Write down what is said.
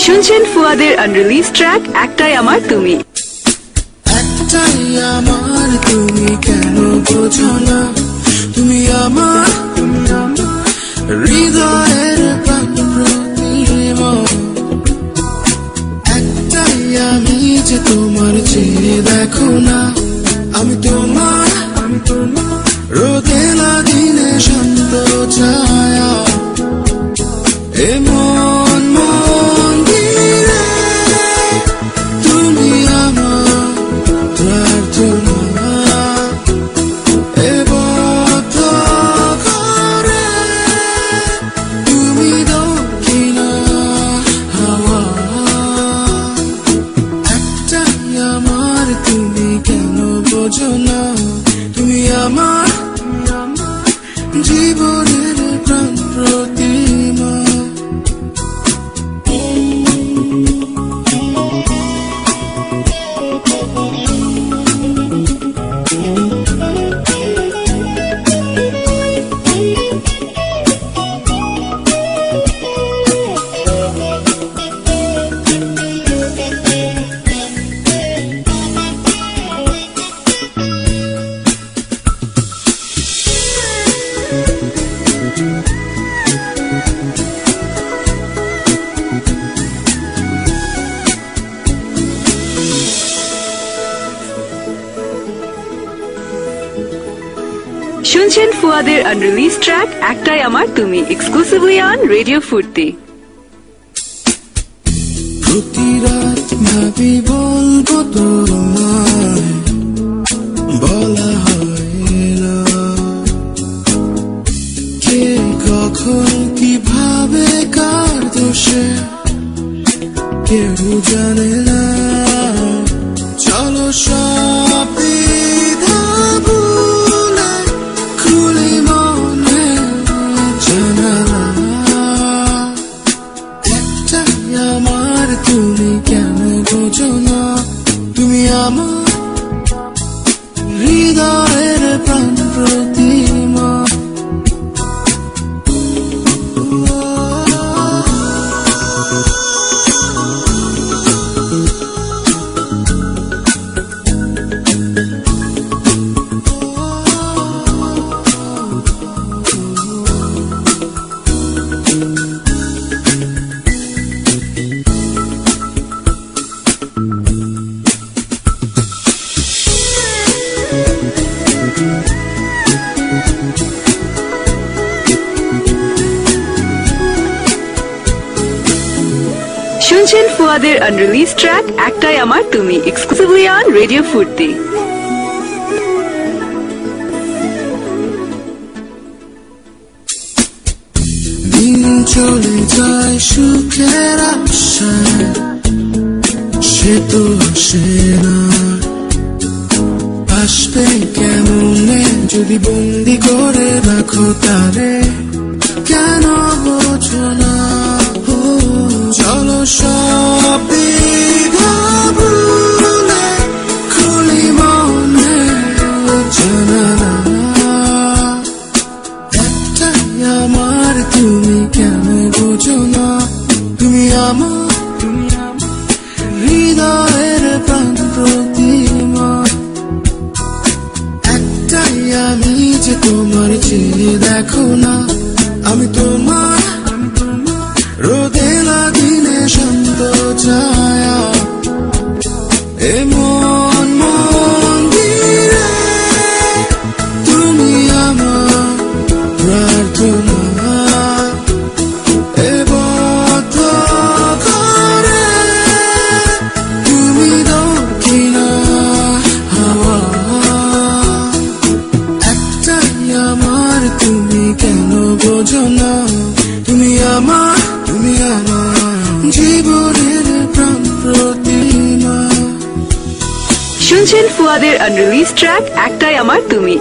শুনছেন ফুয়াদের unreleased track একটাই আমার তুমি। একটাই আমার তুমি কেন বোঝো না, তুমি আমার হৃদয়ের প্রাণ প্রতিমা। একটাই আমি যে তোমার চেয়ে দেখো না, আমি তোমার রোদেলা দিনে শান্ত ছায়া। এ মন মন্দিরে তুমি আমার প্রার্থনা, এ বদ্ধ ঘরে তুমি দক্ষিণা হাওয়া। একটাই আমার তুমি কেন বোঝো না, তুমি আমার জীবনের প্রাণ প্রতিমা। শুনছেন ফুয়াদের আনরিলিজ ট্র্যাক একটাই আমার তুমি, এক্সক্লুসিভলি অন রেডিও ফুর্তি। প্রতি রাত ভাবি বলবো তোমায়, বলা হয় না কে কখন কিভাবে কার দোষে, কেউ জানে না। চলো সব দ্বিধা ভুলে খুলি মনে জানালা। একটাই আমার তুমি কেন বোঝো না, তুমি আমার হৃদয়ের প্রাণ প্রতিমা। শুনছেন ফুয়াদের আনরিলিজ ট্র্যাক একটাই আমার তুমি, এক্সক্লুসিভলি অন রেডিও ফুর্তি। দিন চলে যায় সুখের আশায়, সে তো আসে না। আসবে কেমনে যদি বন্দি করে রাখো তারে, কেন বোঝো না। চলো সব দ্বিধা ভুলে খুলি মনে জানালা। একটাই আমার তুমি কেন বোঝো না, তুমি আমার হৃদয়ের প্রাণ প্রতিমা। একটাই আমি যে তোমার চেয়ে দেখো না, আমি তোমার রোদেলা দিনে শান্ত ছায়া। এ মন মন্দিরে তুমি আমার প্রার্থনা, এ বদ্ধ ঘরে তুমি দক্ষিণা হাওয়া। একটাই আমার তুমি কেন বোঝো না, তুমি আমার জীবনের প্রাণ প্রতিমা। শুনছেন ফুয়াদের আনরিলিজ ট্র্যাক একটাই আমার তুমি।